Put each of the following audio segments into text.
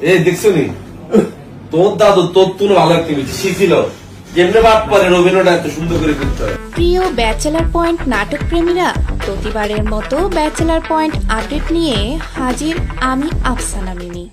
এই দেখছো নি তোর দাদু তোর তুলো ভালো একটা শিখিল যেমনি বাপ পারে রবীন্দ্রটা এত সুন্দর করে করতে হয়। প্রিয় ব্যাচেলার পয়েন্ট নাটক প্রেমীরা, প্রতিবারের মতো ব্যাচেলার পয়েন্ট আপডেট নিয়ে হাজির আমি আফসানা মিমি।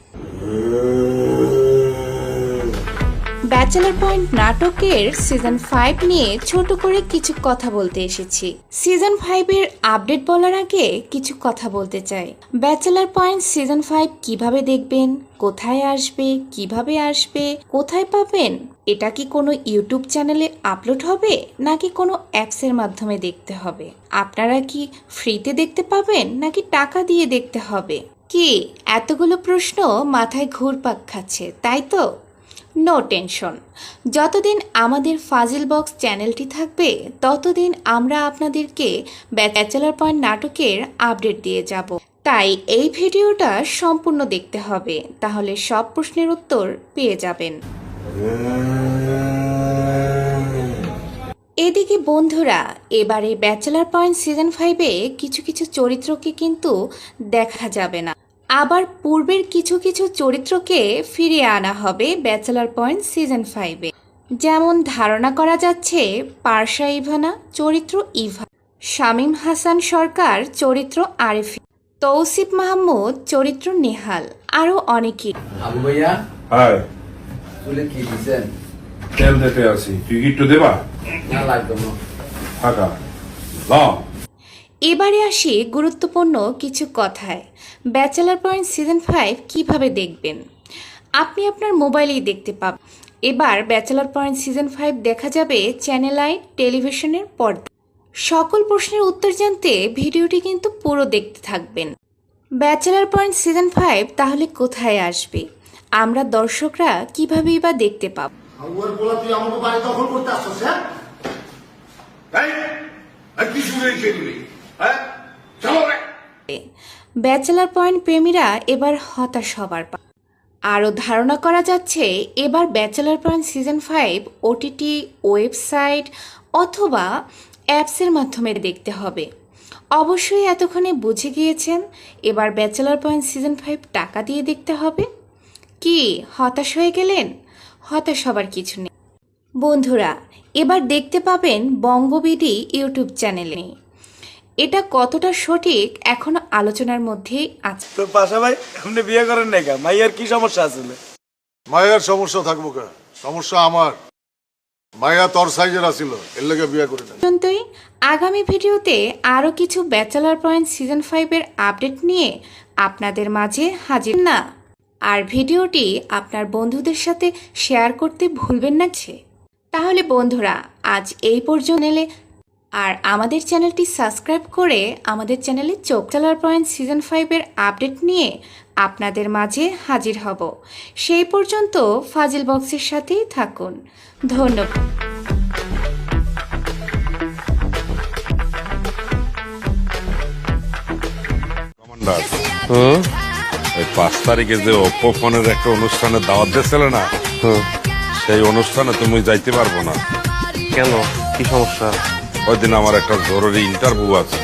ব্যাচেলার পয়েন্ট নাটকের সিজন 5 নিয়ে ছোট করে কিছু কথা বলতে এসেছি। সিজন 5 এর আপডেট বলার আগে কিছু কথা বলতে চাই। ব্যাচেলার পয়েন্ট সিজন 5 কিভাবে দেখবেন, কোথায় আসবে, কিভাবে আসবে, কোথায় পাবেন, এটা কি কোনো ইউটিউব চ্যানেলে আপলোড হবে নাকি কোনো অ্যাপসের মাধ্যমে দেখতে হবে? আপনারা কি ফ্রিতে দেখতে পাবেন নাকি টাকা দিয়ে দেখতে হবে? কি এতগুলো প্রশ্ন মাথায় ঘুরপাক খাচ্ছে, তাই তো? নো টেনশন, যতদিন আমাদের ফাজিল বক্স চ্যানেলটি থাকবে ততদিন আমরা আপনাদেরকে ব্যাচেলার পয়েন্ট নাটকের আপডেট দিয়ে যাব। তাই এই ভিডিওটা সম্পূর্ণ দেখতে হবে, তাহলে সব প্রশ্নের উত্তর পেয়ে যাবেন। এদিকে বন্ধুরা, এবারে ব্যাচেলার পয়েন্ট সিজন 5-এ কিছু কিছু চরিত্রকে কিন্তু দেখা যাবে না, আবার পূর্বের কিছু কিছু চরিত্রকে ফিরিয়ে আনা হবে ব্যাচেলার পয়েন্ট সিজন 5-এ। যেমন ধারণা করা যাচ্ছে পারসা ইভানা চরিত্র ইভা, শামীম হাসান সরকার চরিত্র আরিফিন, তৌসিফ মাহমুদ চরিত্র নেহাল, আরও অনেকেই। আবু ভাইয়া হাই চুলে কি দিছেন? তেল দিতে আছি, তুই কি একটু দেবা? না লাগবে না। ফাঁকা লাও। এবারে আসি গুরুত্বপূর্ণ কিছু কথায়। ব্যাচেলার পয়েন্ট সিজন 5 কিভাবে দেখবেন? আপনি আপনার মোবাইলেই দেখতে পাবেন। এবার ব্যাচেলার পয়েন্ট সিজন 5 দেখা যাবে চ্যানেল আই টেলিভিশনের পর্দা। সকল প্রশ্নের উত্তর জানতে ভিডিওটি কিন্তু পুরো দেখতে থাকবেন। ব্যাচেলার পয়েন্ট সিজন 5 তাহলে কোথায় আসবে? আমরা দর্শকরা কিভাবেই বা দেখতে পাব? আউয়ার বলা তুই আমাকে বাড়ি দখল করতে আসছিস, হ্যাঁ? কি শুনে খেলবি, হ্যাঁ? চলো রে। ব্যাচেলার পয়েন্ট প্রেমীরা এবার হতাশ হবার পা। আরও ধারণা করা যাচ্ছে এবার bachelor point season 5 OTT, website অথবা অ্যাপসের মাধ্যমে দেখতে হবে। অবশ্যই এতক্ষণে বুঝে গিয়েছেন এবার ব্যাচেলার পয়েন্ট সিজন 5 টাকা দিয়ে দেখতে হবে। কি হতাশ হয়ে গেলেন? হতাশ হবার কিছু নেই বন্ধুরা, এবার দেখতে পাবেন বঙ্গবিডি ইউটিউব চ্যানেলে। এটা কতটা সঠিক এখনো আলোচনার মধ্যেই আছে। তো পাশা ভাই, আপনি বিয়ে করেন নাই কা? মাইয়ার কি সমস্যা আছে? মায়ের সমস্যা থাকবো কে? সমস্যা আমার। মায়া তোর সাইজের আসিল, এর লেগে বিয়ে করে না। পর্যন্তই। আগামী ভিডিওতে আরও কিছু ব্যাচেলার পয়েন্ট সিজন 5-এর আপডেট নিয়ে আপনাদের মাঝে হাজির না। আর ভিডিওটি আপনার বন্ধুদের সাথে শেয়ার করতে ভুলবেন না। তাহলে বন্ধুরা, আজ এই পর্যন্ত এলে আর আমাদের চ্যানেলটি সাবস্ক্রাইব করে আমাদের চ্যানেলে ব্যাচেলার পয়েন্ট সিজন 5-এর আপডেট নিয়ে আপনাদের মাঝে হাজির হব। সেই পর্যন্ত ফাজিল বক্সের সাথেই থাকুন। ধন্যবাদ। কমান্ডার, এই 5 তারিখে যে ওপো ফোনের একটা অনুষ্ঠানে দাওয়াত দিয়েছিল না, সেই অনুষ্ঠানে তুমি যাইতে পারবো না। কেন, কি সমস্যা? ওই দিন আমার একটা জরুরি ইন্টারভিউ আছে।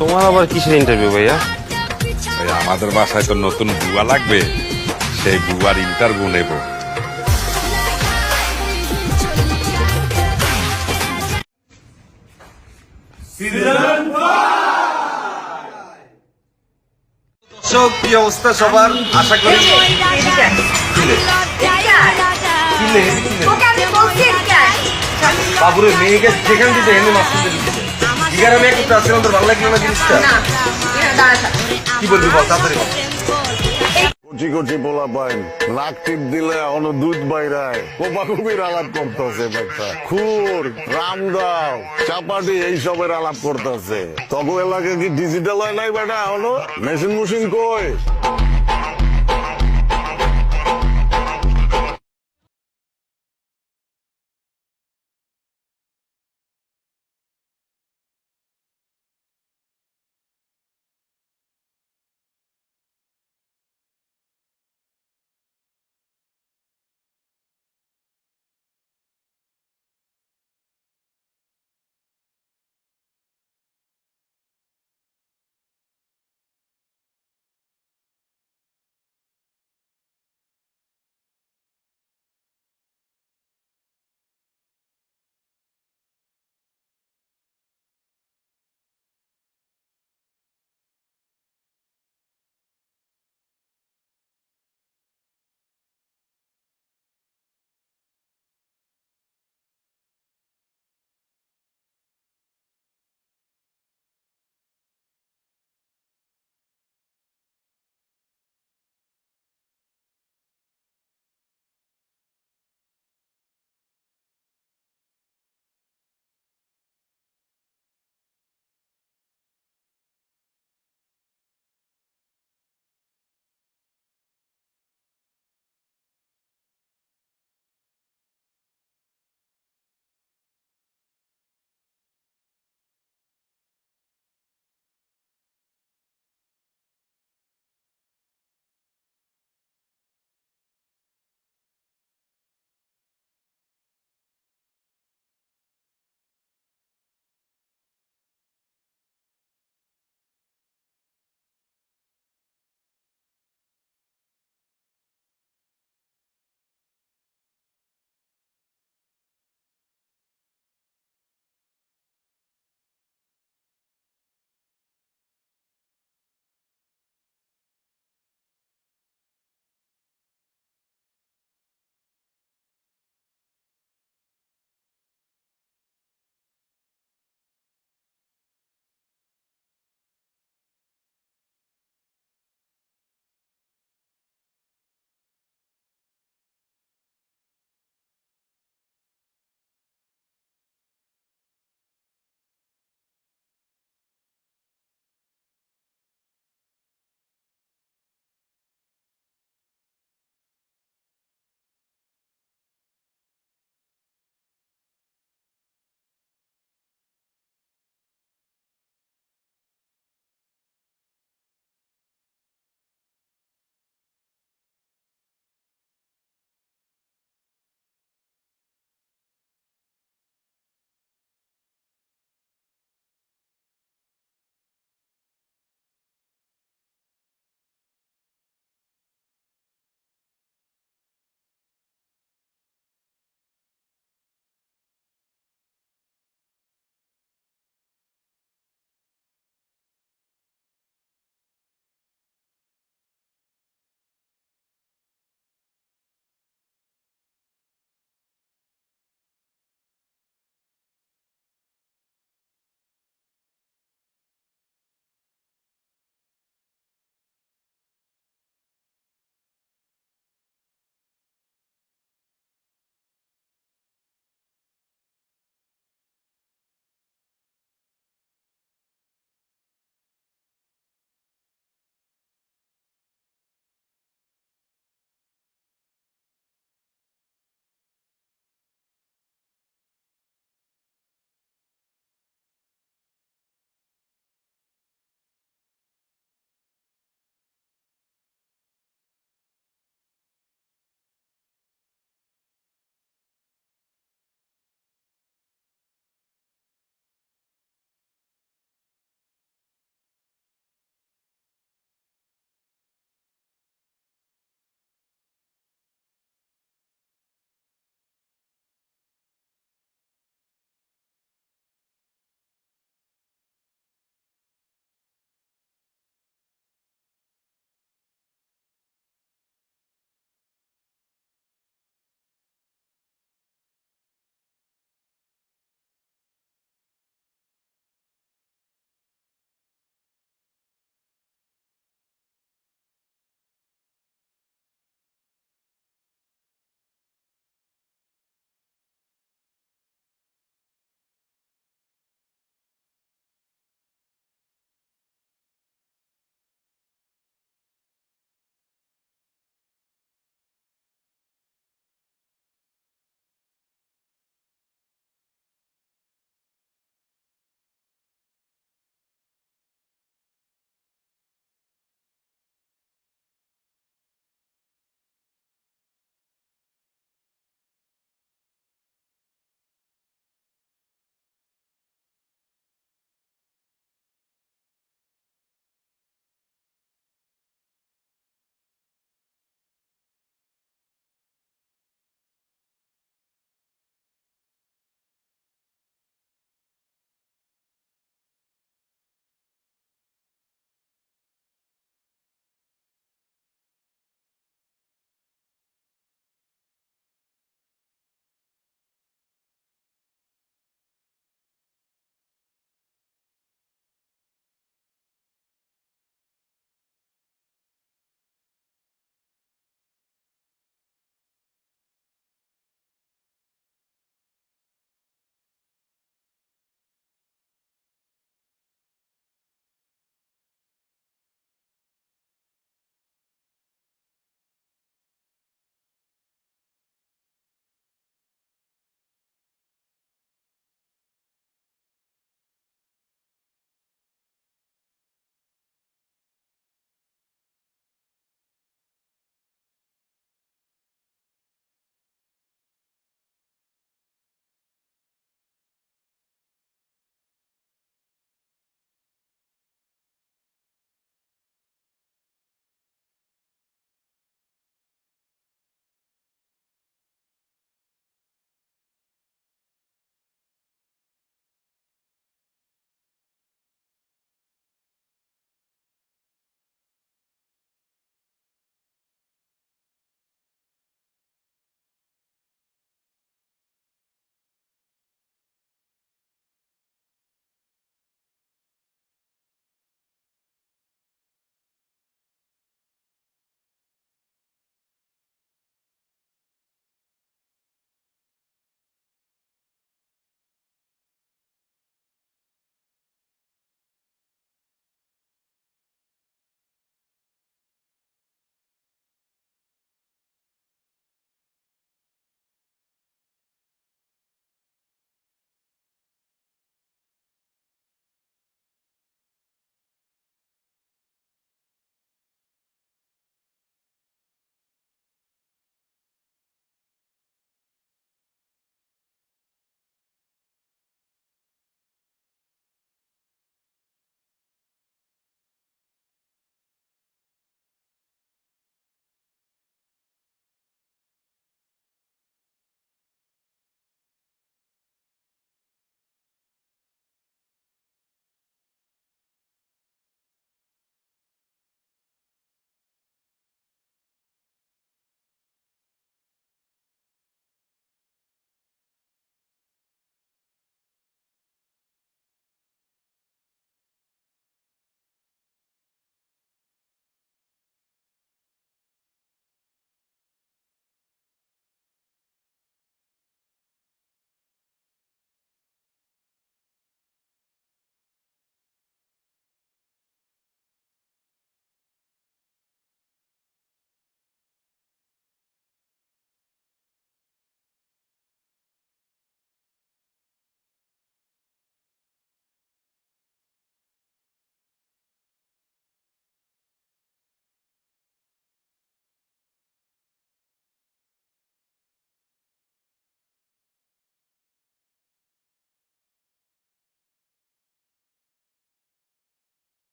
তোমার আবার কিসের ইন্টারভিউ ভাইয়া? এই আমাদের বাসায় তো নতুন বুয়া লাগবে, সেই বুয়ার ইন্টারভিউ নেব। দর্শক, কি অবস্থা সবার? আশা করি বাবুরে মেয়েকে যেখানে দিতে এনে মাছ কিনতে দিচ্ছে। এগারো মেয়ে করতে আসছিলাম, তোর ভালো লাগলো না জিনিসটা? কি বলবি বল, তাড়াতাড়ি বল। কচি কচি পোলা পাইন নাক টিপ দিলে অন্য দুধ বাইরায় কোপাকুপির আলাপ করতেছে, একটা খুর রামদাও চাপাটি এইসবের আলাপ করতেছে। তখন এলাকা কি ডিজিটাল হয় নাই বেটা? মেশিন মুশিন কই?